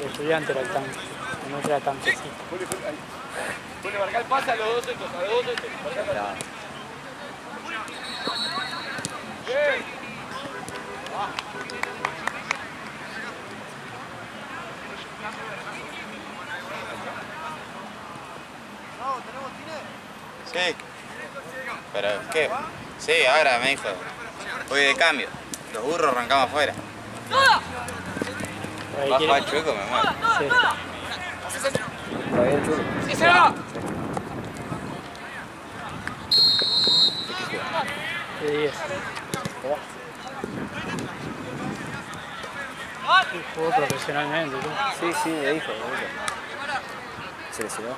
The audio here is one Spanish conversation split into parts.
de estudiante era el tanque, no era tanquecito. Bueno, marca el pase a los dos estos, a los dos estos. Bien. Sí. ¿Pero qué? Sí, ahora me dijo. Voy de cambio. Los burros arrancamos afuera. Va a jugar chueco, me muero. Sí. Está bien, chulo. ¡Sí se va! De 10. Sí, jugó profesionalmente, ¿no? Sí, sí, me dijo. Se lesionó.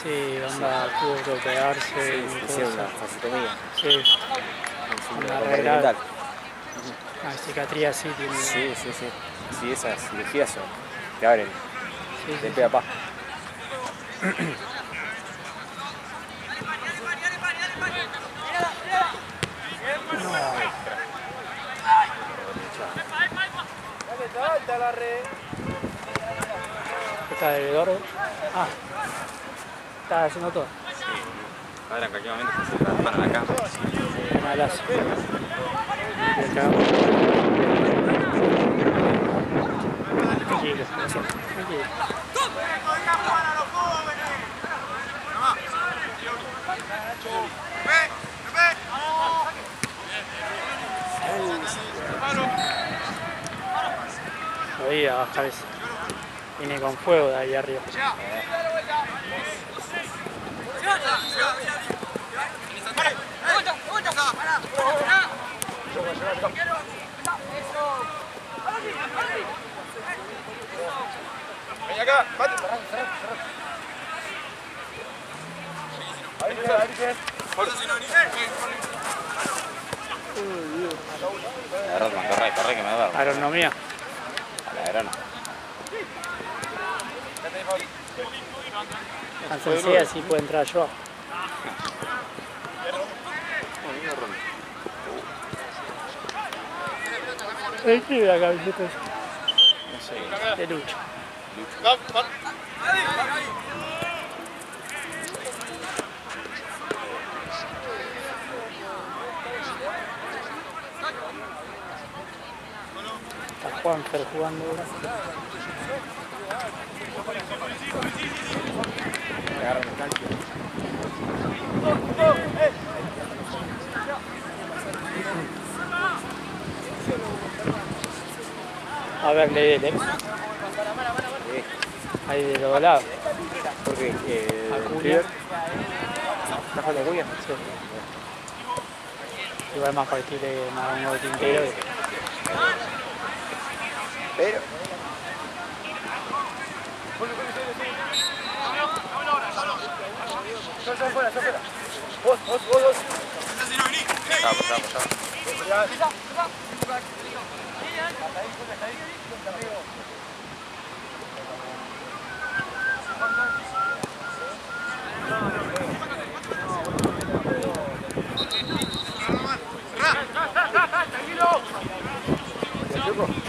Sí, onda, tuvo que operarse Sí, y hicieron una cosas. fasectomía. Sí, Una arreglar. compartimental. Una cicatriz así tiene. Sí, sí, sí. Sí, esas cirugías son. Te abren Sí, de sí, pe a pa. está de gordo. Ah, está haciendo todo. Ahora en cualquier momento se raspan a la cama. Malazo. Le cagamos. Tranquilo, tranquilo. Lo voy a bajar ese. Viene con fuego de ahí arriba. Ven acá, mate. Corre, que me duermo. Agronomía. A la verona. Tan sencilla así puede entrar yo. ¿El qué de la camiseta? No sé. De lucha. Está Juanfer jugando ahora. Agarran el calcio. A ver, le dele. Ahí de los lados. Porque Acuña. River. ¿Está jugando Acuña? Sí. Igual más factible que Maradona Quintero. Pero.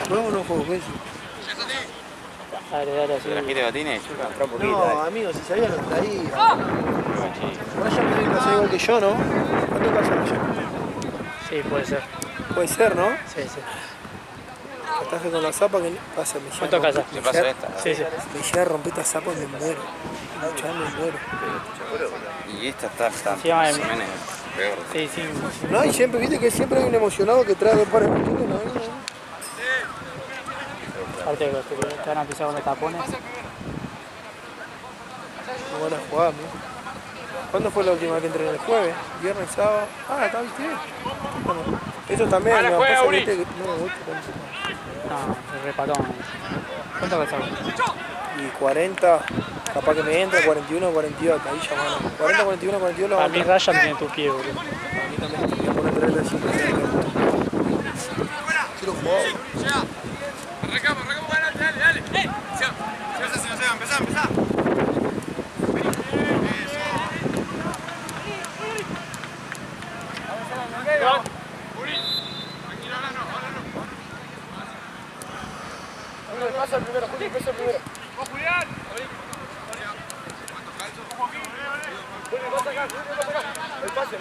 ¿Juego o no juego? ¿Qué es? Dale, dale, así. ¿Trajiste botines? Entró un poquito. No, amigo, si sabía lo traía. Ryan tiene que hacer igual que yo, ¿no? ¿Cuánto pasa Ryan? Sí, puede ser. Puede ser, ¿no? Sí, sí. Ataje con la zapa que pasa, me ¿Cuánto casa? ¿Qué pasa esta? Sí, sí. Me llega a romper esta zapa y me muero. Luchando me muero. Y esta está Se llama más o menos peor. Sí, sí. No, y siempre, viste que siempre hay un emocionado que trae dos pares de botines, ¿no? Aparte de los que te van a pisar con los tapones. Muy buena jugada, amigo. ¿Cuándo fue la última vez que entrené? ¿El jueves? ¿Viernes, sábado? Ah, está bien. Bueno, eso también me pasa, viste, que no me gusta tanto. No, el repatón. ¿Cuánto casa? Y 40, capaz que me entra, 41, 42, hasta ahí llamando. 40, 41, 42 lo A vamos mí Ryan tiene tu pie, boludo. A mí también te voy a poner 35. Quiero jugar. Arrancamos, dale, dale. Empezá. Pasa el primero, Juli, pasa el primero. Juli, pasa acá, Juli, pasa acá. El pase.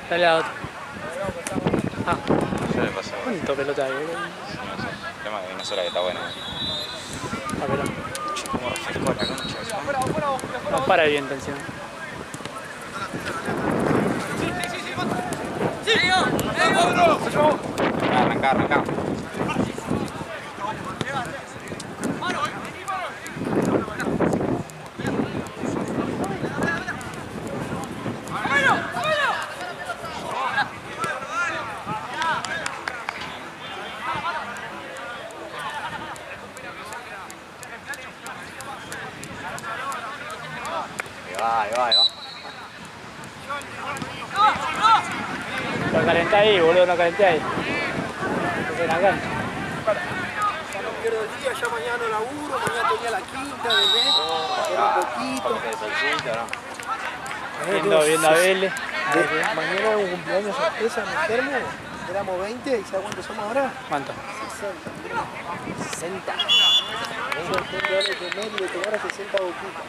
Dale a otro. Ah, Yo le paso. ¿cuánto pelota hay, boludo? No sé. El tema es que hay una sola que está buena. Ah, pero Como refresco la concha de su madre. no para bien encima. Arranca. Ahí va. Lo calenté ahí, boludo, no calenté ahí. Desde la cancha. Ya no pierdo el día, ya mañana no laburo, mañana tenía la quinta, bebé. Un poquito. Viendo a Vélez. Mañana es un cumpleaños sorpresa en el termo. Éramos 20 y ¿sabes cuántos somos ahora? ¿Cuánto? 60. Eso es $10 de medio y le tomara 60 boquitas.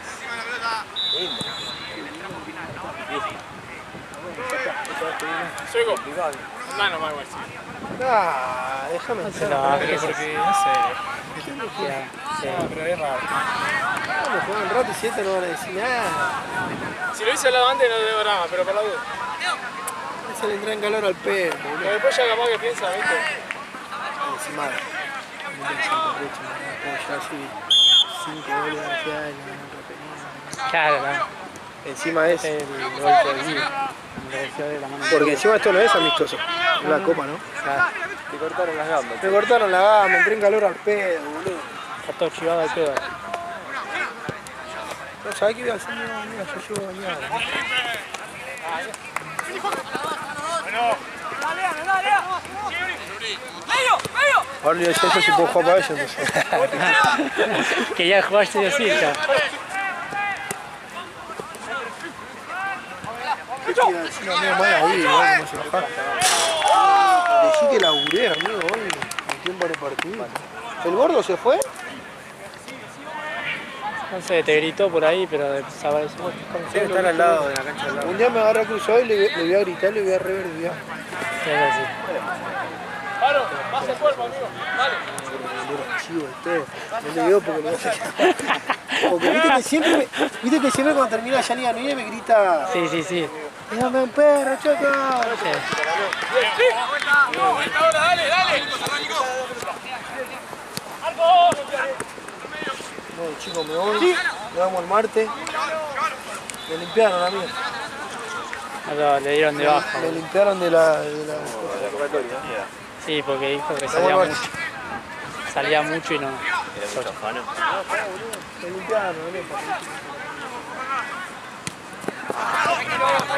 Sueco. Mano, más igual. Ah, déjame No se entrar. la bajes. Porque, no sé. Sí. Pero es raro. Vamos a jugar un rato y 7 no van a decir nada. Si lo hice hablado antes no debo nada, pero por la duda. Se le entra en calor al perro, Pero boludo. después ya capaz que piensa, ¿viste? Encima, ya así 5 goles de ansiedad y no me Claro, ¿no? Encima es. El golpe de vida. Me pareció de la mano. Porque encima esto no es amistoso, es la copa, ¿no? Claro, Te cortaron las gambas. Me cortaron la gama, entré en calor al pedo, boludo. está todo chivado al pedo. No, ¿sabés qué voy a hacer? Mira, yo llevo bañado. Ahora le decía yo si puedo jugar para ellos, entonces. Que ya jugaste así, ya. ¿Qué te iba a decir? Amigo, mal ahí, igual como se baja. Decí que laburé, amigo, hoy, en tiempo de partido. ¿El gordo se fue? No sé, te gritó por ahí, pero desapareció. Debe estar al lado de la cancha al lado. Un día me agarra cruzado y le voy a gritar, le voy a reverdear. Sí, es así. Claro, más el cuerpo, amigo. Dale. Chivo, no le veo porque me hace. Porque viste que siempre cuando termina Yanni Anuña me grita. Sí. Déjame un perro, choco. Sí. Dale. No, chico, me voy. Nos vamos el martes. Me limpiaron, amigo. No, le dieron de baja. Me limpiaron de la. Sí, porque dijo que Vamos, salía mucho y no. Era mucho afano. Me limpiaron, boludo.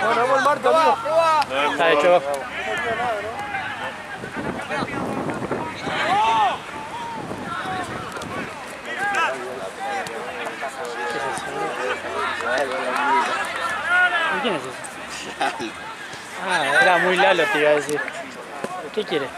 Bueno, vamos el martes, amigo. Está hecho. ¿Y quién es ese? Ah, era muy Lalo, te iba a decir. ¿Qué quiere?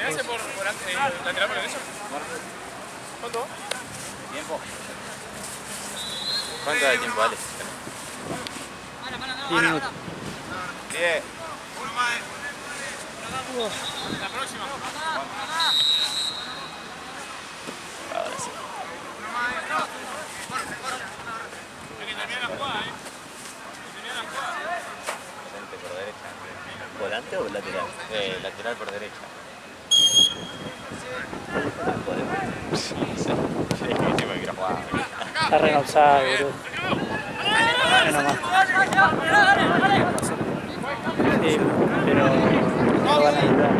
¿Ese por lateral por derecho? ¿Cuánto? ¿Tiempo? ¿Cuánto da el tiempo, Ale? 10 minutos. 10. La próxima. Lateral por derecha. Está renovado, boludo. Menos mal. Sí, pero no van a ayudar.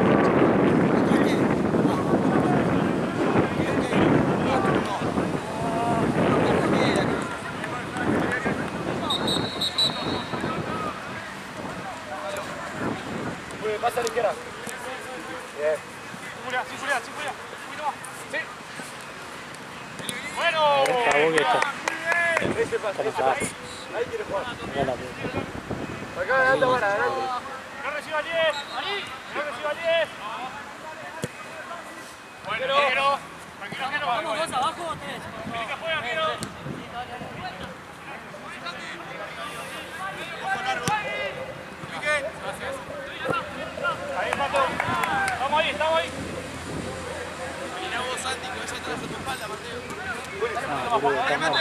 Pasa a la izquierda. Bien. Sin Julián. Sí. Bueno. Acabó que está. Ese pasa. Ahí quiere jugar. Acá la puta. Acá adelante, bueno, adelante. No reciba 10. Ahí. No reciba 10. Bueno, Negro. Tranquilo, Negro. ¿Vamos dos abajo o tres? Tiene que jugar, Negro. Ahí, Pato. Estamos ahí. Mirá vos, Santi, que vaya atrás de tu espalda, Mateo. No, boludo, está muerto.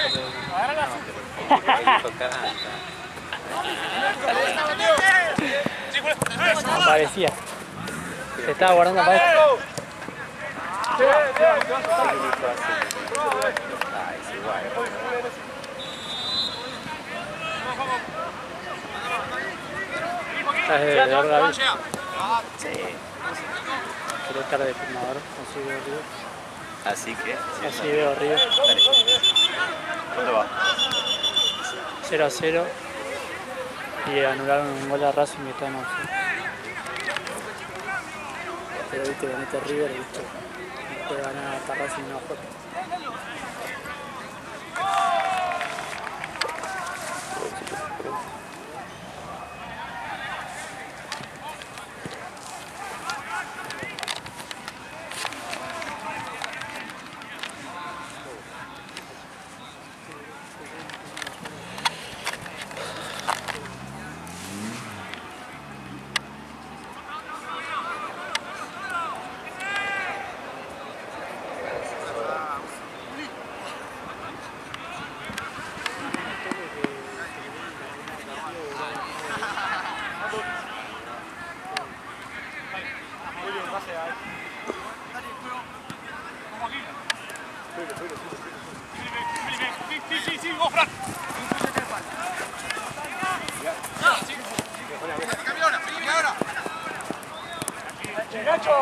Agárrala. Aparecía. Se estaba guardando para esto. Estás de verga. Sí. Quiero estar de filmador, así veo arriba. Así que. Así veo arriba. Dale. ¿Cuánto va? 0-0. Y anularon un gol a Racing que está en offside. Pero viste que mete River, viste. No puede ganar hasta Racing no juega. Sí, vos, Fran. Cambia ahora. Nacho.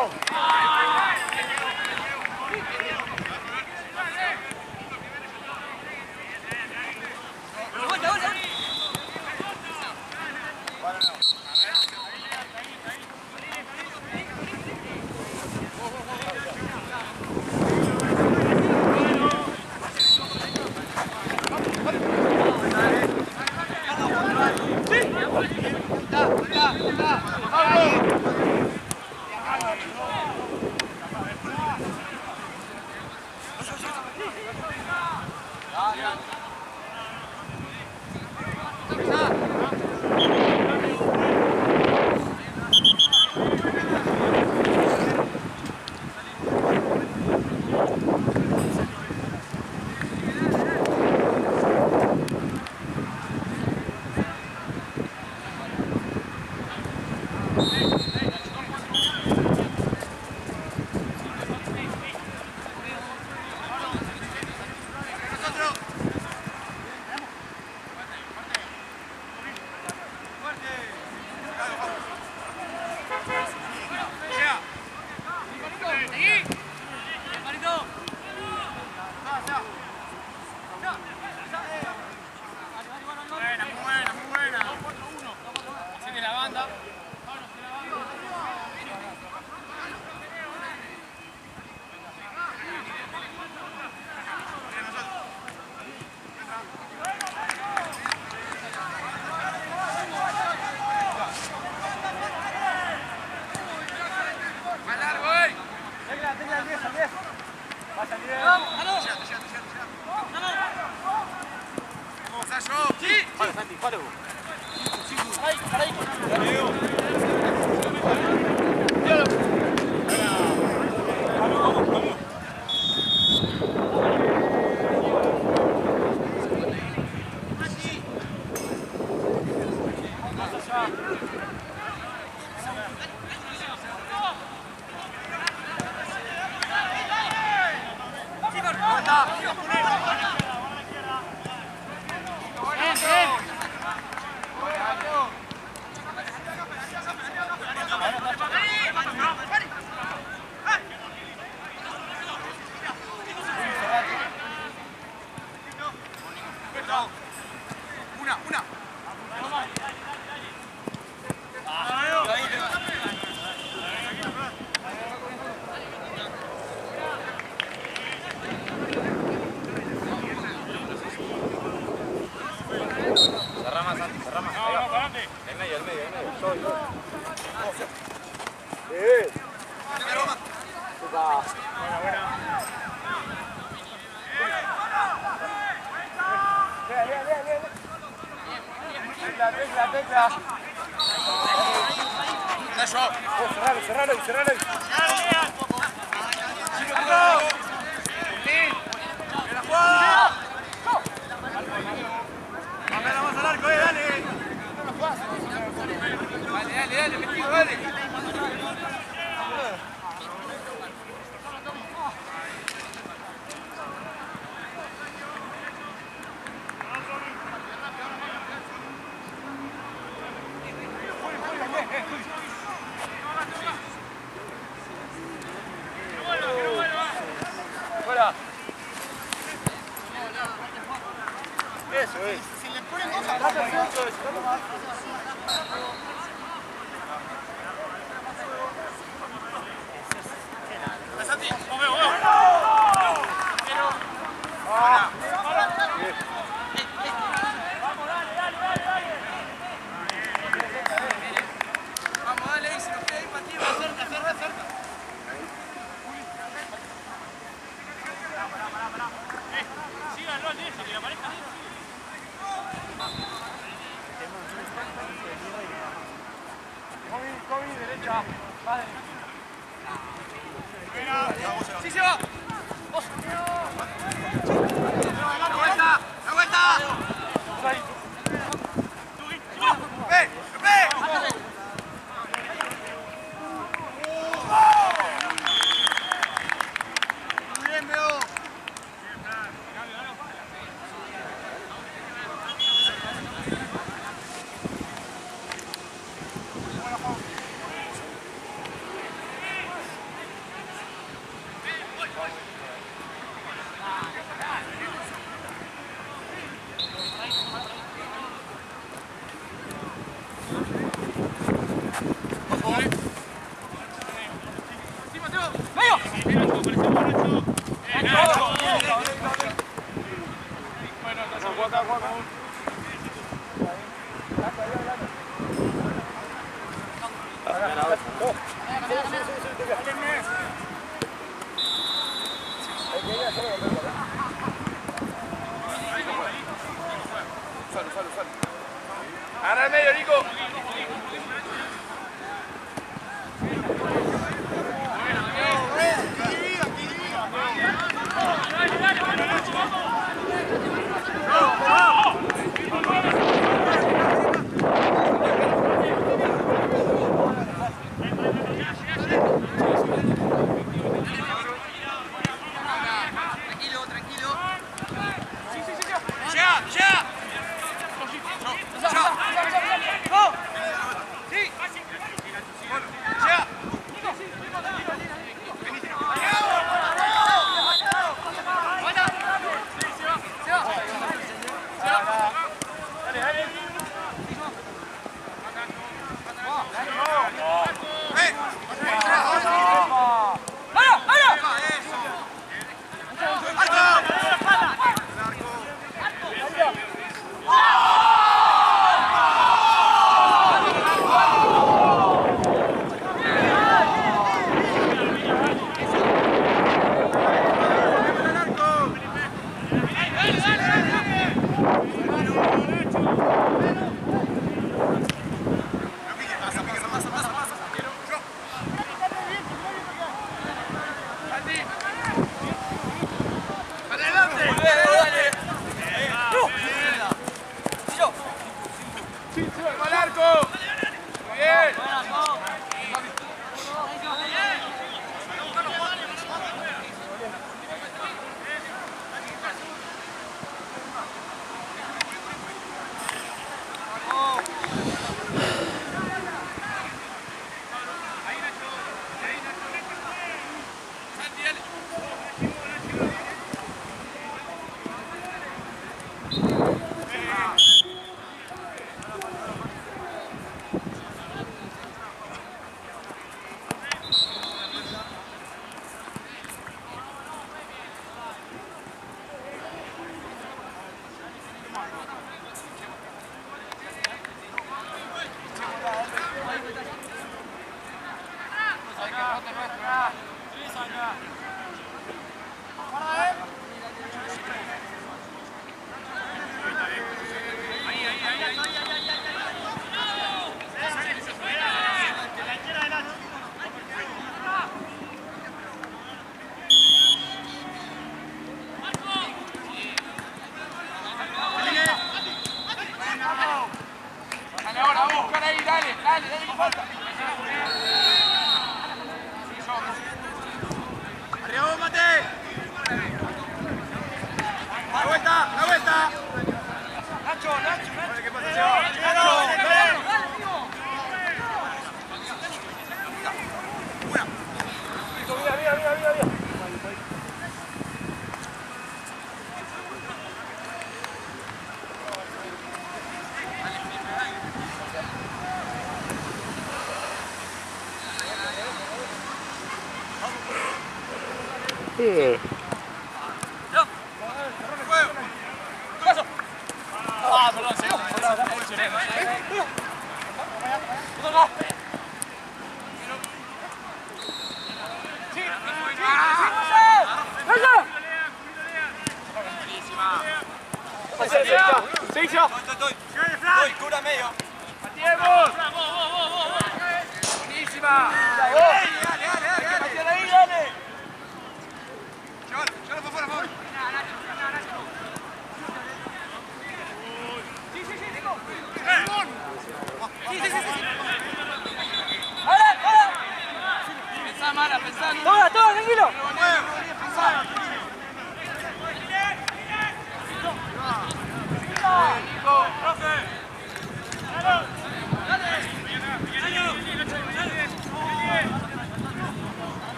Cerralo. Vamos al arco, dale. Dale, metido, dale. Fuera. Eso es. Si le ponen cosas, está perfecto eso. Vamos, dale, si nos queda ahí para ti, cerca. Síganlo al derecho, que la pareja Comi, derecha. Vale. ¡Sí se va! ¡La vuelta! ¡Ve! Muy bien, Veo. Ahora al medio, Nico. ¡Vamos!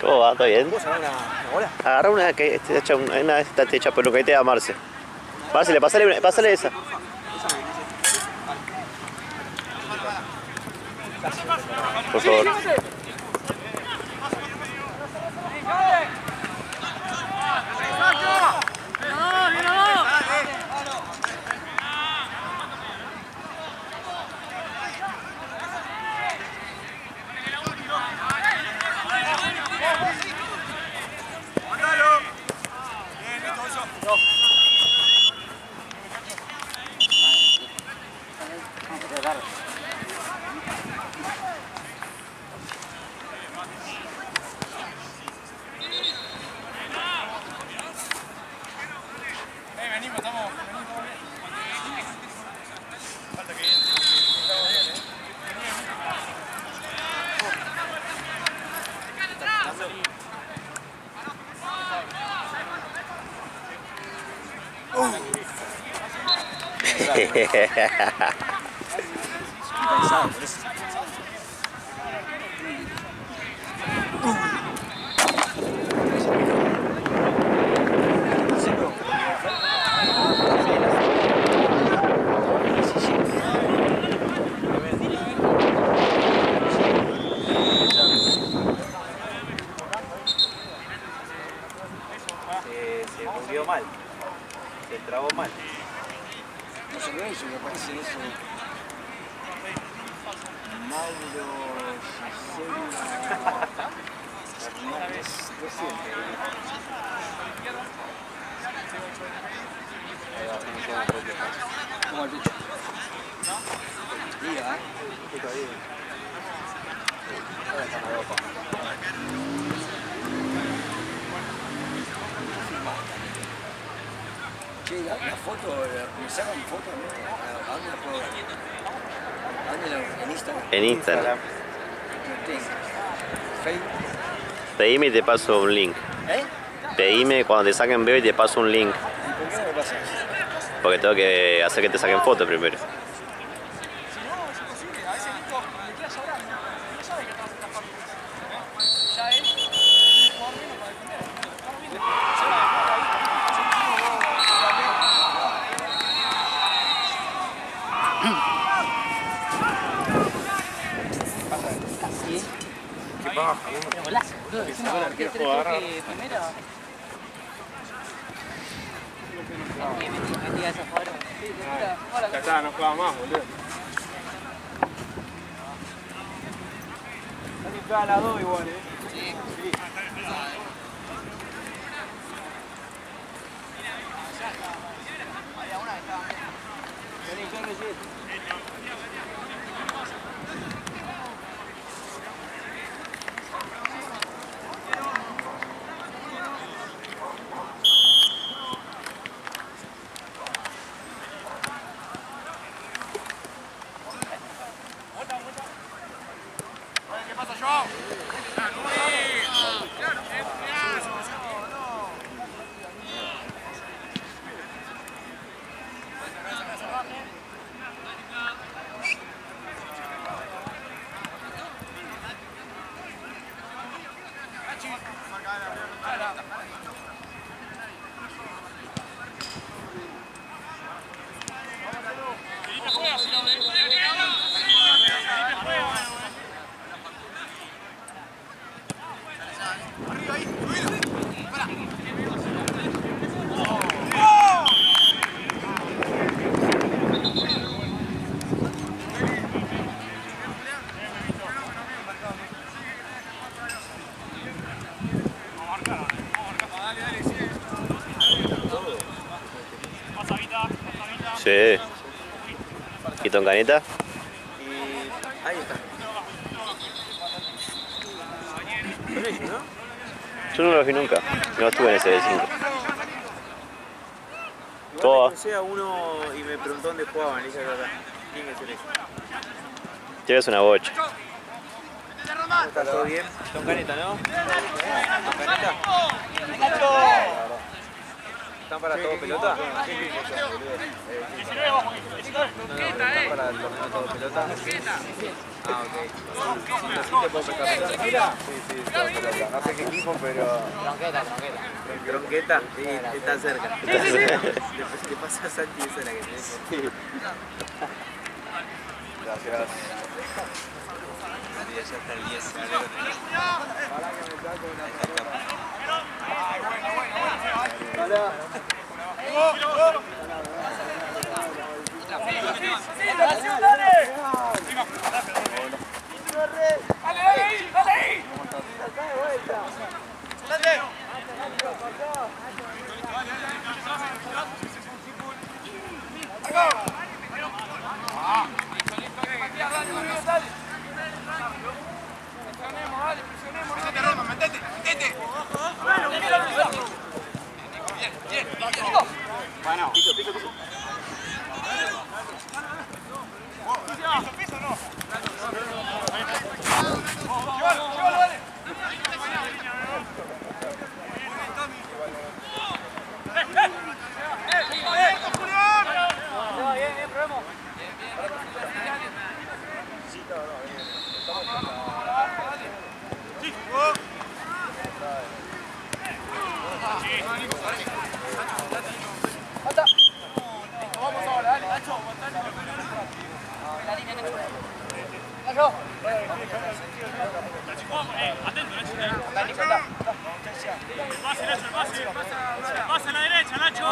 ¿Cómo va? ¿Todo bien? ¿Vos una bola? Agarra una que te echa una de estas te echa peluquete a Marce. Marce, pásale esa. Por favor. Se movió mal, se trabó mal. No se ve eso, me parece eso. Mauro como el bicho. Diga, che, la foto, me sacan foto, ¿a dónde la puedo ver? ¿A dónde la, en Instagram? En Instagram. No tengo. Facebook. Pedime y te paso un link. ¿Eh? Pedime cuando te saquen video y te paso un link. ¿Y por qué no me pasa eso? Porque tengo que hacer que te saquen fotos primero. Ya está, no juega más, boludo. clasificada a las 2 igual, ¿Qué pasa, Joao? Sí. ¿Y Toncanita? Ahí está. Yo no lo vi nunca. No estuve en ese de 5. Igual Todo. le crucé a uno y me preguntó dónde jugaban. Le dije acá. ¿Quién es ese? Tienes una bocha. ¿Está todo bien? Toncanita, ¿no? ¿Toncanita? ¿Están para todo pelota? ¿Están para el torneo todo pelota? Ah, ok. ¿Sí te puedo prestar pelota? Sí, todo pelota. No sé qué equipo, pero... Tronqueta, sí, está cerca. Le pasa a Santi, esa es la que tenés. Gracias. Ya está el 10. Pasa a la derecha, Nacho.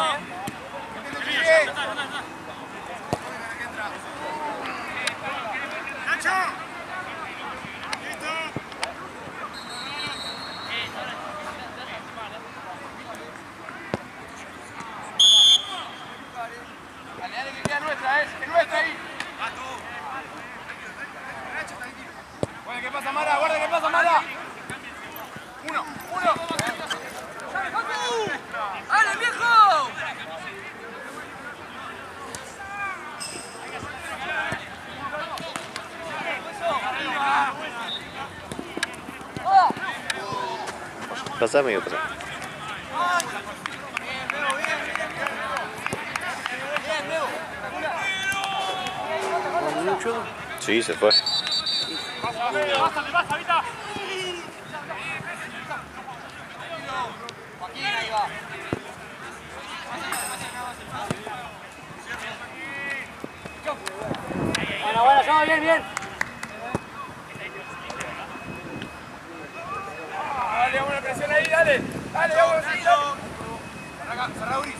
Nacho. Dale, que queda nuestra, es nuestra ahí. Guarda que pasa Mara, guarda que pasa Mara. Uno. ¡Ale, viejo! Pasame, amigo, pasame. Sí, se fue. Basta, Vita. Bueno, llama bien. Dale, vamos a la presión ahí, dale, vamos a seguir. Cerrá, Uri.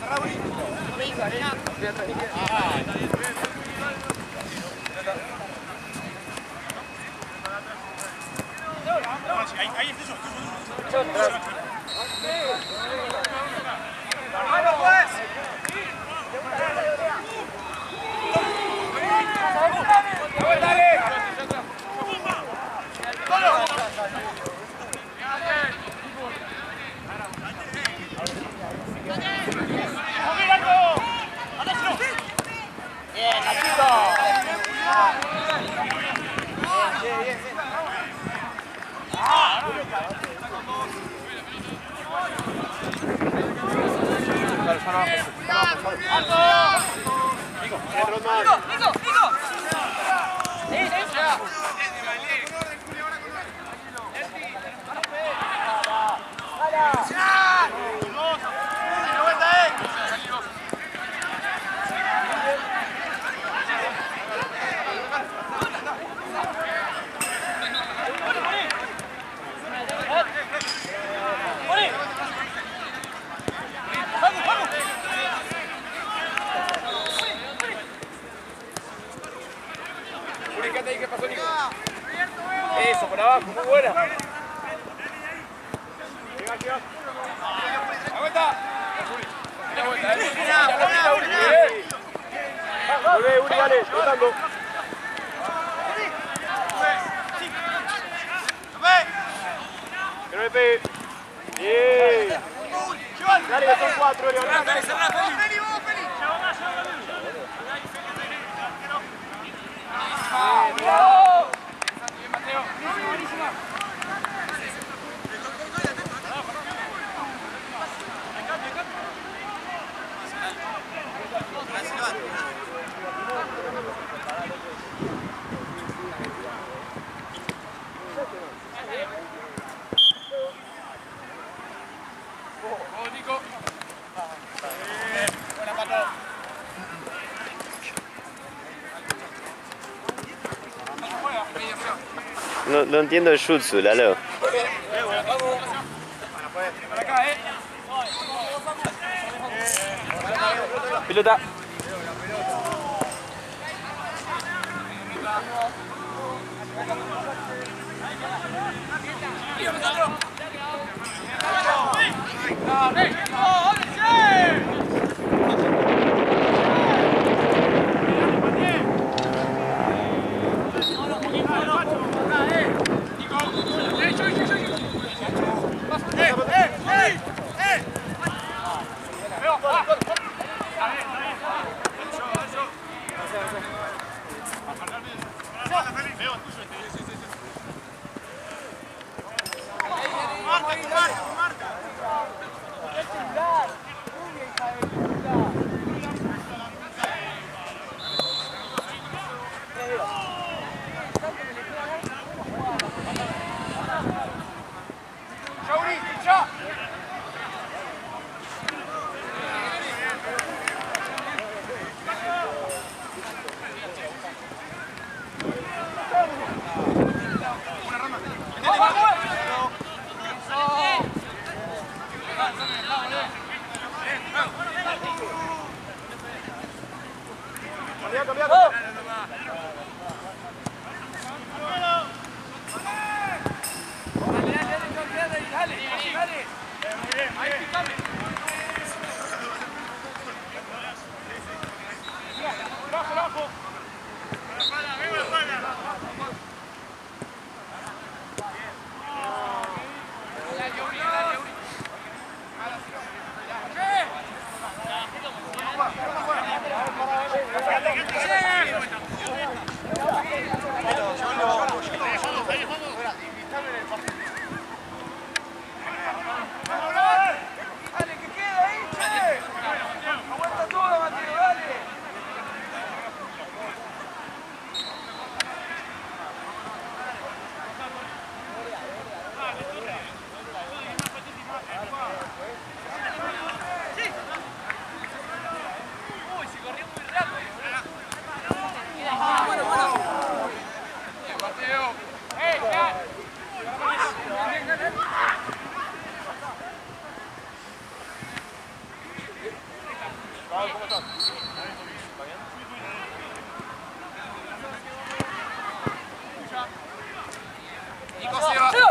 Ubicate ahí, ¿qué pasó, Nico? Eso, por abajo, muy buena. ¡La vuelta! ¡La vuelta, Volvé, Uri, dale, botando. Que no me pegue. Bien. Dale, que son 4, Uri. No entiendo el jutsu, Lalo. Pelota.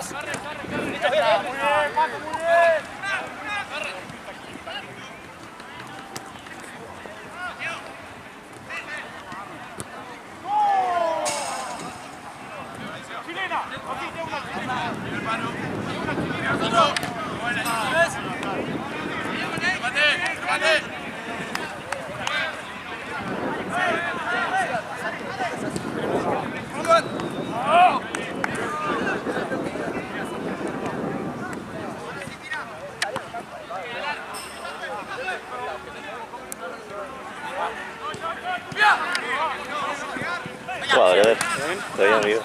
¡Vamos! Muy bien, Paco, muy bien. Chilena, aquí tengo una chilena. Jugador, a ver. Todavía arriba.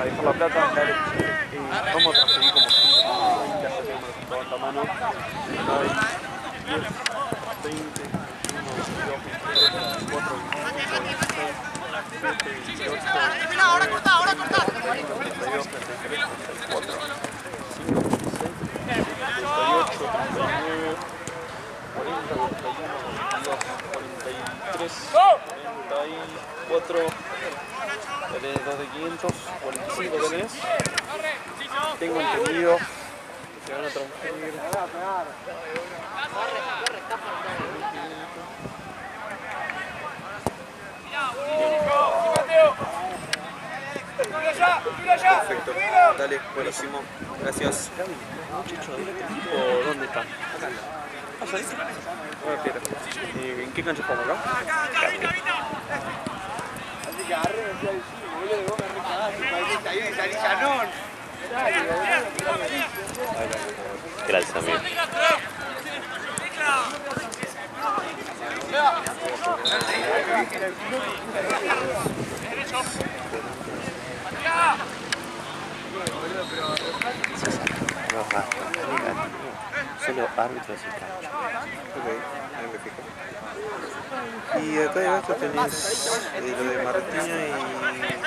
Dejar la plata, dale. Vamos a transferir como 5, 20, hasta que nos levanta mano. 9, 10, 20, 1, 2, 3, 4, 5, 6, 7, 18, Termina, ahora corta, ahora corta. 32, 33, 34, 5, 36, 38, 39, 40, 41, 42, 43, 44. Tenés 2 de 500, 45 tenés. Tengo entendido que se van a transferir. Perfecto, dale, buenísimo, gracias. ¿Dónde está? Ah, ¿sí? Ah, espera. ¿En qué cancha estamos acá? Gracias, amigo. Solo árbitros y cancha. Ok, ahí me fijo. Y acá de abajo tenés lo de Martina y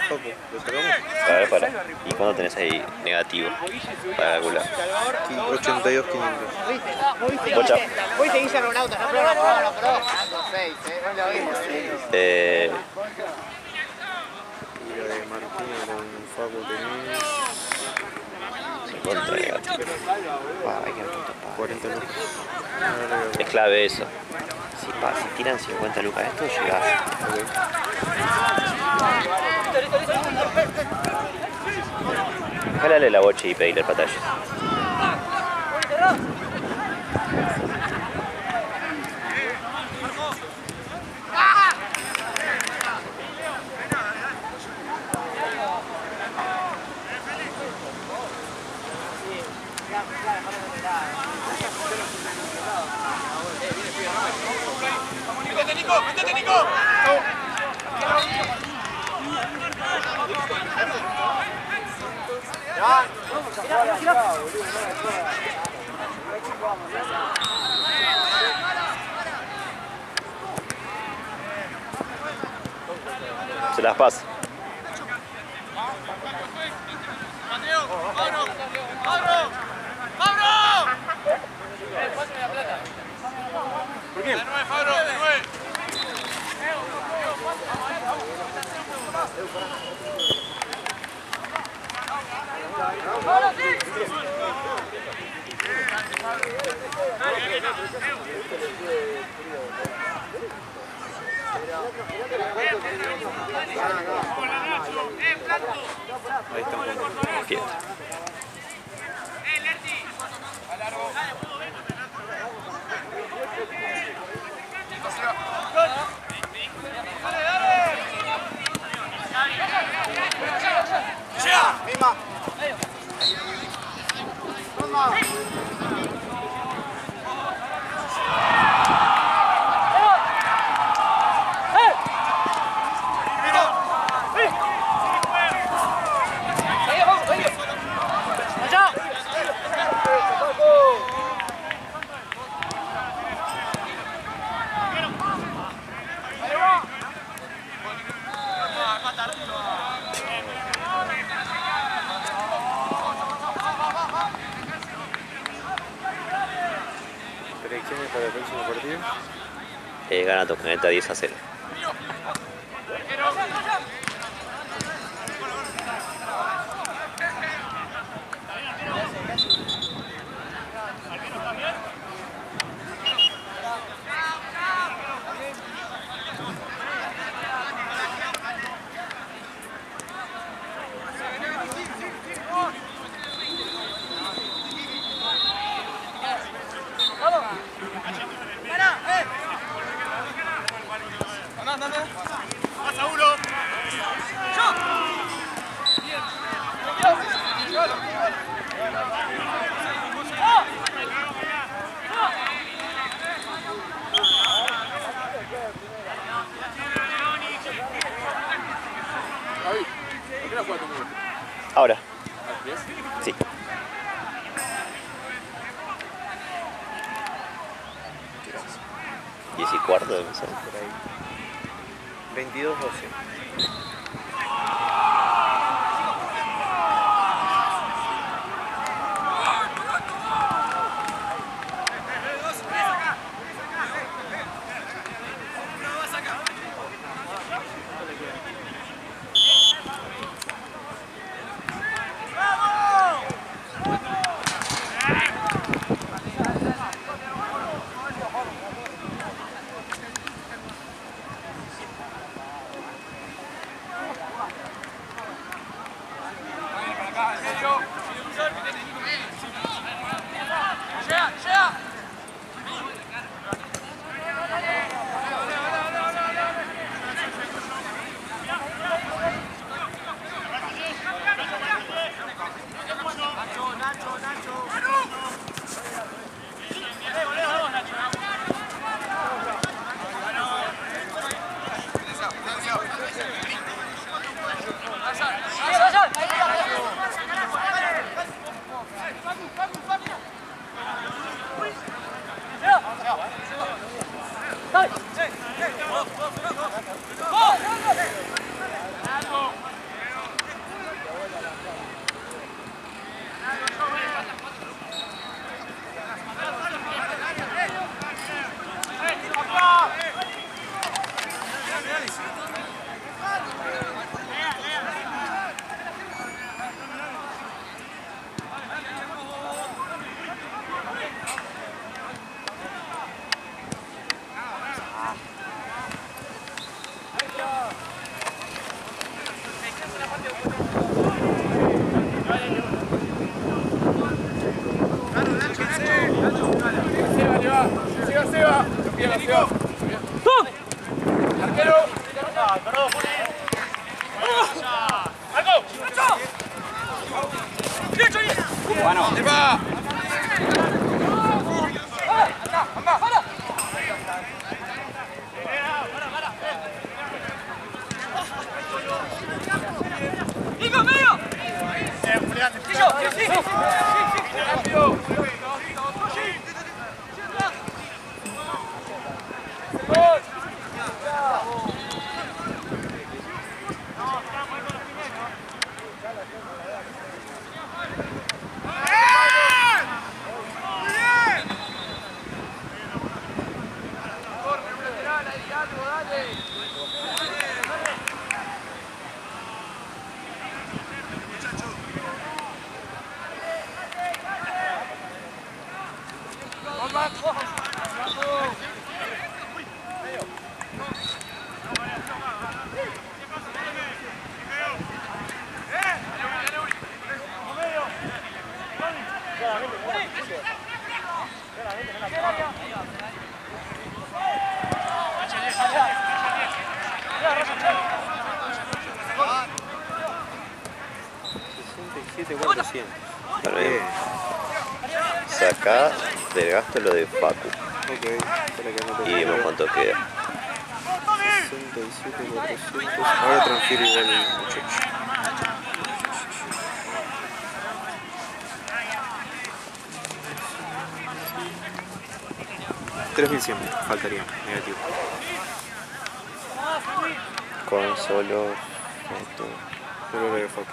Paco. ¿Lo sacamos? A ver, para. ¿Y cuándo tenés ahí negativo? Para calcular. 82, 500. Bocha. Hoy te hice Ronaldo, no probó. Y lo de Martina con Paco tenés Contra negativo. Hay que 40 lucas. Es clave eso. Si tiran 50 lucas esto, llegás. Jálale la bocha y pedirle el patallo. ¡Métete, Nico! ¡Métete, Nico! Se las pasa. Mateo, Mauro, Mauro, Mauro. ¿Por qué? De 9, Fabro, de 9. Ahí están jugando. Quieto. Predicciones para el próximo partido. Gana Tocaneta 10-0. ¿Qué hora juega tu mundo? Ahora. ¿A 10? Sí. ¿Qué hora es? 10 y cuarto debe ser. Por ahí. 22:12. Seba. Arquero. Perdón, Bueno. ¡Seba! ¡Nico, medio! Bueno, bien. Saca del gasto lo de Facu. Ok, espera que no Y vemos cuánto queda. 67.400. Ahora transfiero igual el muchacho. $3.100 faltaría, negativo. Con solo esto. Solo lo de Fox.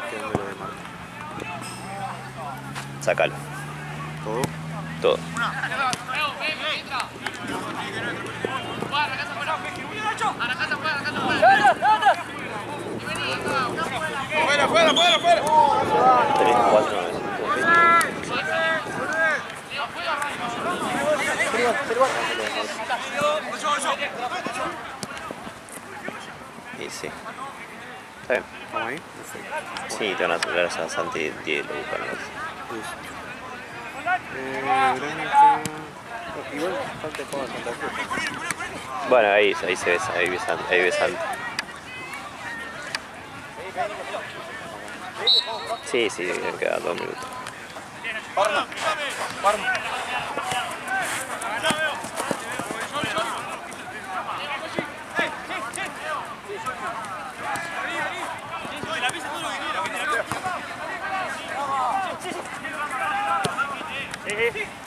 Quedando lo de Marta. Sácalo. Todo. Todo. ¡Fuera! 3, 4, 900. Y sí. Está bien. ¿Vamos ahí? Perfecto. Sí, te van a tocar a Santi 10 lo buscan. Branca. Igual falta de Santa Cruz. Bueno, ahí se ve, ahí ves Santi. Sí, quedan 2 minutos. Sí.